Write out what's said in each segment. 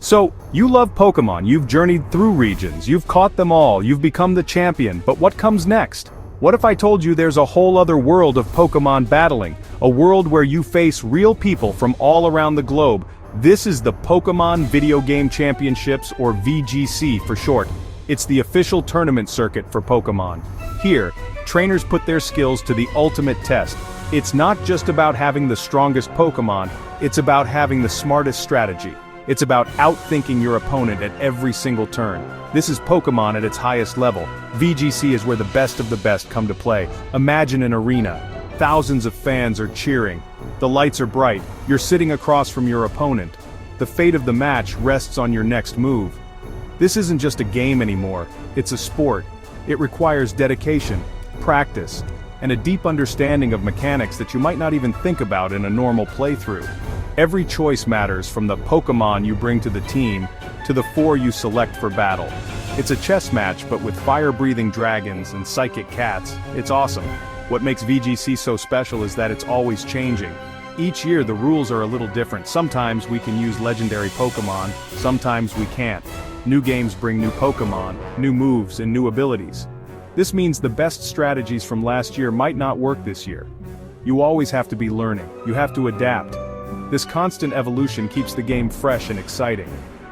So, you love Pokémon, you've journeyed through regions, you've caught them all, you've become the champion, but what comes next? What if I told you there's a whole other world of Pokémon battling, a world where you face real people from all around the globe? This is the Pokémon Video Game Championships, or VGC for short. It's the official tournament circuit for Pokémon. Here, trainers put their skills to the ultimate test. It's not just about having the strongest Pokémon, it's about having the smartest strategy. It's about outthinking your opponent at every single turn. This is Pokémon at its highest level. VGC is where the best of the best come to play. Imagine an arena. Thousands of fans are cheering. The lights are bright. You're sitting across from your opponent. The fate of the match rests on your next move. This isn't just a game anymore. It's a sport. It requires dedication, practice, and a deep understanding of mechanics that you might not even think about in a normal playthrough. Every choice matters, from the Pokémon you bring to the team, to the 4 you select for battle. It's a chess match, but with fire-breathing dragons and psychic cats. It's awesome. What makes VGC so special is that it's always changing. Each year the rules are a little different. Sometimes we can use legendary Pokémon, sometimes we can't. New games bring new Pokémon, new moves, and new abilities. This means the best strategies from last year might not work this year. You always have to be learning. You have to adapt. This constant evolution keeps the game fresh and exciting.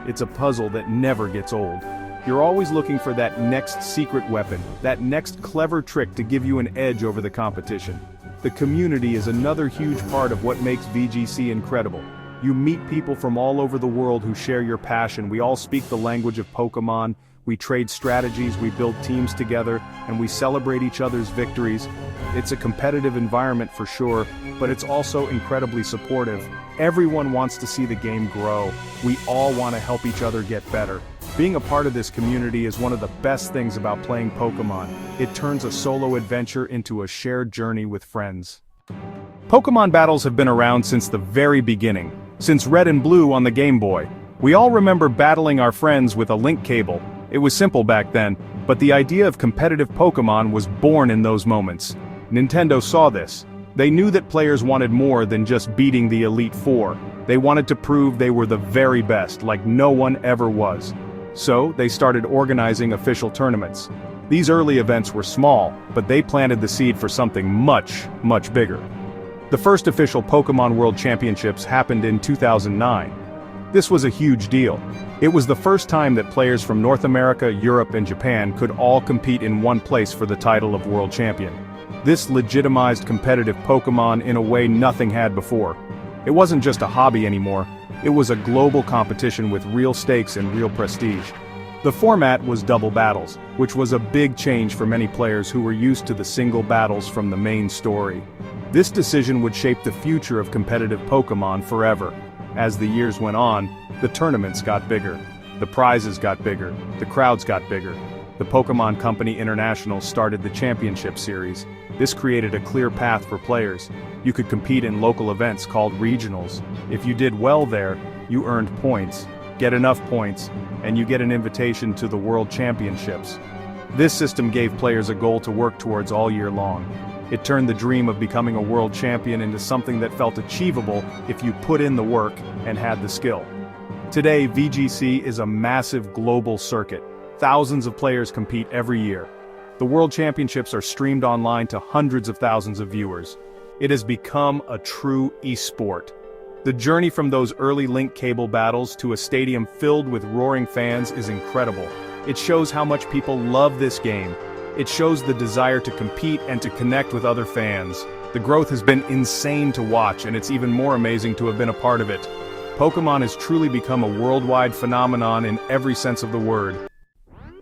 It's a puzzle that never gets old. You're always looking for that next secret weapon, that next clever trick to give you an edge over the competition. The community is another huge part of what makes VGC incredible. You meet people from all over the world who share your passion. We all speak the language of Pokémon. We trade strategies, we build teams together, and we celebrate each other's victories. It's a competitive environment for sure, but it's also incredibly supportive. Everyone wants to see the game grow. We all want to help each other get better. Being a part of this community is one of the best things about playing Pokémon. It turns a solo adventure into a shared journey with friends. Pokémon battles have been around since the very beginning, since Red and Blue on the Game Boy. We all remember battling our friends with a link cable. It was simple back then, but the idea of competitive Pokémon was born in those moments. Nintendo saw this. They knew that players wanted more than just beating the Elite Four. They wanted to prove they were the very best, like no one ever was. So, they started organizing official tournaments. These early events were small, but they planted the seed for something much, much bigger. The first official Pokémon World Championships happened in 2009. This was a huge deal. It was the first time that players from North America, Europe, and Japan could all compete in one place for the title of World Champion. This legitimized competitive Pokémon in a way nothing had before. It wasn't just a hobby anymore, it was a global competition with real stakes and real prestige. The format was double battles, which was a big change for many players who were used to the single battles from the main story. This decision would shape the future of competitive Pokémon forever. As the years went on, the tournaments got bigger, the prizes got bigger, the crowds got bigger. The Pokémon Company International started the Championship Series. This created a clear path for players. You could compete in local events called regionals. If you did well there, you earned points, get enough points, and you get an invitation to the World Championships. This system gave players a goal to work towards all year long. It turned the dream of becoming a world champion into something that felt achievable if you put in the work and had the skill. Today, VGC is a massive global circuit. Thousands of players compete every year. The World Championships are streamed online to hundreds of thousands of viewers. It has become a true e-sport. The journey from those early link cable battles to a stadium filled with roaring fans is incredible. It shows how much people love this game. It shows the desire to compete and to connect with other fans. The growth has been insane to watch, and it's even more amazing to have been a part of it. Pokémon has truly become a worldwide phenomenon in every sense of the word.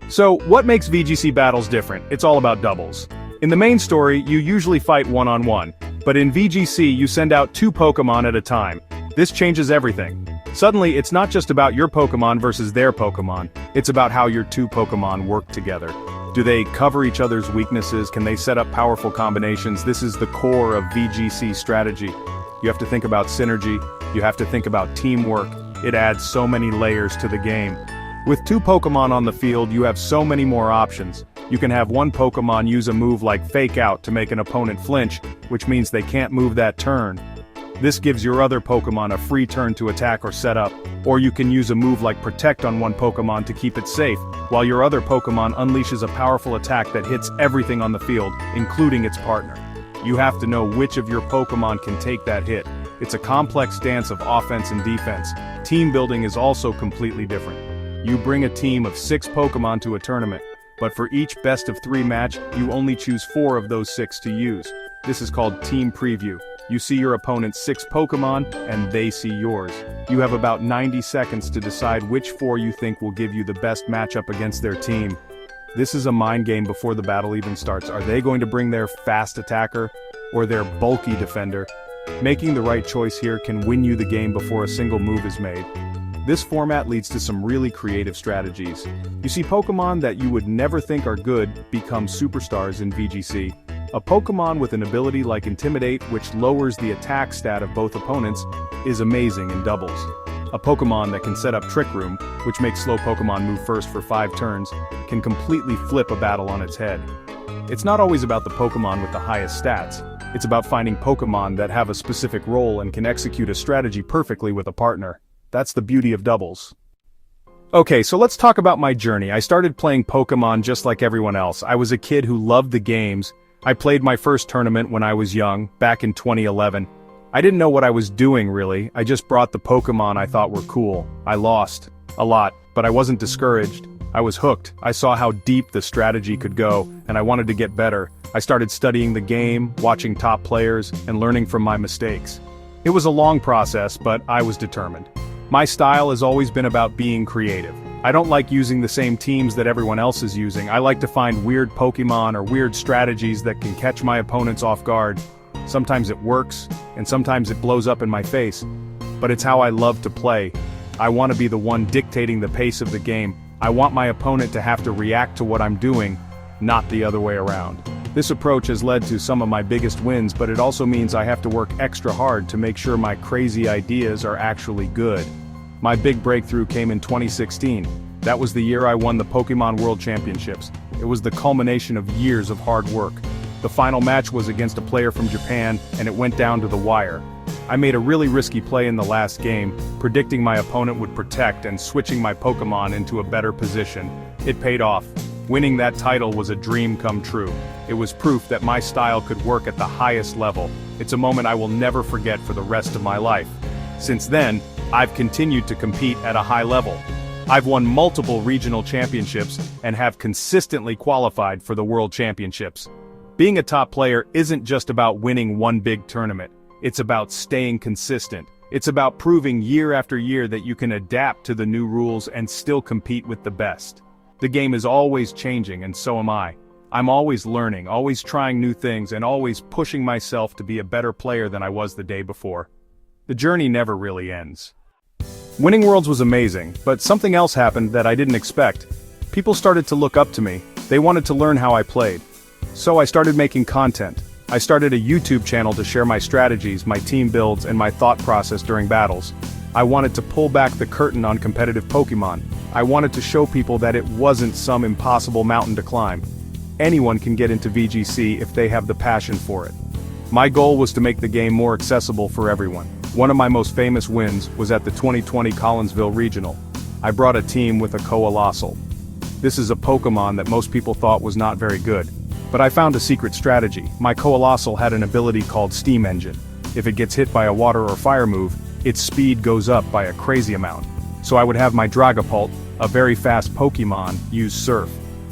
So, what makes VGC battles different? It's all about doubles. In the main story, you usually fight one-on-one, but in VGC you send out 2 Pokémon at a time. This changes everything. Suddenly, it's not just about your Pokémon versus their Pokémon, it's about how your 2 Pokémon work together. Do they cover each other's weaknesses? Can they set up powerful combinations? This is the core of VGC strategy. You have to think about synergy, you have to think about teamwork. It adds so many layers to the game. With 2 Pokémon on the field, you have so many more options. You can have one Pokémon use a move like Fake Out to make an opponent flinch, which means they can't move that turn. This gives your other Pokémon a free turn to attack or set up, or you can use a move like Protect on one Pokémon to keep it safe, while your other Pokémon unleashes a powerful attack that hits everything on the field, including its partner. You have to know which of your Pokémon can take that hit. It's a complex dance of offense and defense. Team building is also completely different. You bring a team of 6 Pokémon to a tournament, but for each best-of-3 match, you only choose 4 of those 6 to use. This is called Team Preview. You see your opponent's 6 Pokémon, and they see yours. You have about 90 seconds to decide which 4 you think will give you the best matchup against their team. This is a mind game before the battle even starts. Are they going to bring their fast attacker, or their bulky defender? Making the right choice here can win you the game before a single move is made. This format leads to some really creative strategies. You see Pokémon that you would never think are good become superstars in VGC. A Pokémon with an ability like Intimidate, which lowers the attack stat of both opponents, is amazing in doubles. A Pokémon that can set up Trick Room, which makes slow Pokémon move first for 5 turns, can completely flip a battle on its head. It's not always about the Pokémon with the highest stats. It's about finding Pokémon that have a specific role and can execute a strategy perfectly with a partner. That's the beauty of doubles. Okay, so let's talk about my journey. I started playing Pokémon just like everyone else. I was a kid who loved the games. I played my first tournament when I was young, back in 2011. I didn't know what I was doing really, I just brought the Pokémon I thought were cool. I lost. A lot, but I wasn't discouraged. I was hooked. I saw how deep the strategy could go, and I wanted to get better. I started studying the game, watching top players, and learning from my mistakes. It was a long process, but I was determined. My style has always been about being creative. I don't like using the same teams that everyone else is using. I like to find weird Pokémon or weird strategies that can catch my opponents off guard. Sometimes it works, and sometimes it blows up in my face. But it's how I love to play. I want to be the one dictating the pace of the game. I want my opponent to have to react to what I'm doing, not the other way around. This approach has led to some of my biggest wins, but it also means I have to work extra hard to make sure my crazy ideas are actually good. My big breakthrough came in 2016. That was the year I won the Pokémon World Championships. It was the culmination of years of hard work. The final match was against a player from Japan, and it went down to the wire. I made a really risky play in the last game, predicting my opponent would protect and switching my Pokémon into a better position. It paid off. Winning that title was a dream come true. It was proof that my style could work at the highest level. It's a moment I will never forget for the rest of my life. Since then, I've continued to compete at a high level. I've won multiple regional championships and have consistently qualified for the World Championships. Being a top player isn't just about winning one big tournament. It's about staying consistent. It's about proving year after year that you can adapt to the new rules and still compete with the best. The game is always changing, and so am I. I'm always learning, always trying new things, and always pushing myself to be a better player than I was the day before. The journey never really ends. Winning Worlds was amazing, but something else happened that I didn't expect. People started to look up to me. They wanted to learn how I played. So I started making content. I started a YouTube channel to share my strategies, my team builds, and my thought process during battles. I wanted to pull back the curtain on competitive Pokémon. I wanted to show people that it wasn't some impossible mountain to climb. Anyone can get into VGC if they have the passion for it. My goal was to make the game more accessible for everyone. One of my most famous wins was at the 2020 Collinsville Regional. I brought a team with a Coalossal. This is a Pokémon that most people thought was not very good. But I found a secret strategy. My Coalossal had an ability called Steam Engine. If it gets hit by a water or fire move, its speed goes up by a crazy amount. So I would have my Dragapult, a very fast Pokémon, use Surf.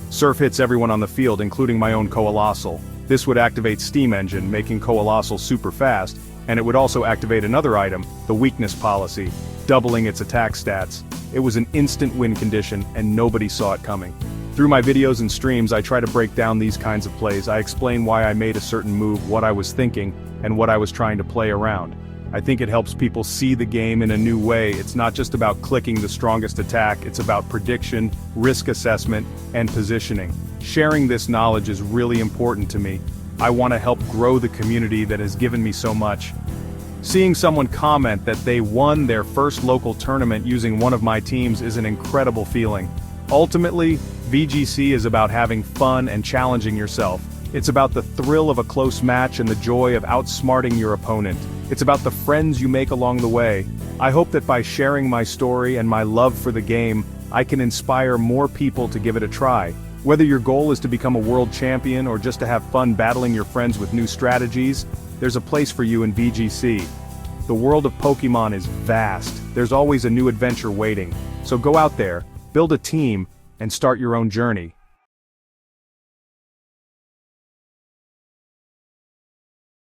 Surf hits everyone on the field, including my own Coalossal. This would activate Steam Engine, making Coalossal super fast, and it would also activate another item, the Weakness Policy, doubling its attack stats. It was an instant win condition, and nobody saw it coming. Through my videos and streams, I try to break down these kinds of plays. I explain why I made a certain move, what I was thinking, and what I was trying to play around. I think it helps people see the game in a new way. It's not just about clicking the strongest attack, it's about prediction, risk assessment, and positioning. Sharing this knowledge is really important to me. I want to help grow the community that has given me so much. Seeing someone comment that they won their first local tournament using one of my teams is an incredible feeling. Ultimately, VGC is about having fun and challenging yourself. It's about the thrill of a close match and the joy of outsmarting your opponent. It's about the friends you make along the way. I hope that by sharing my story and my love for the game, I can inspire more people to give it a try. Whether your goal is to become a world champion or just to have fun battling your friends with new strategies, there's a place for you in VGC. The world of Pokémon is vast. There's always a new adventure waiting. So go out there, build a team, and start your own journey.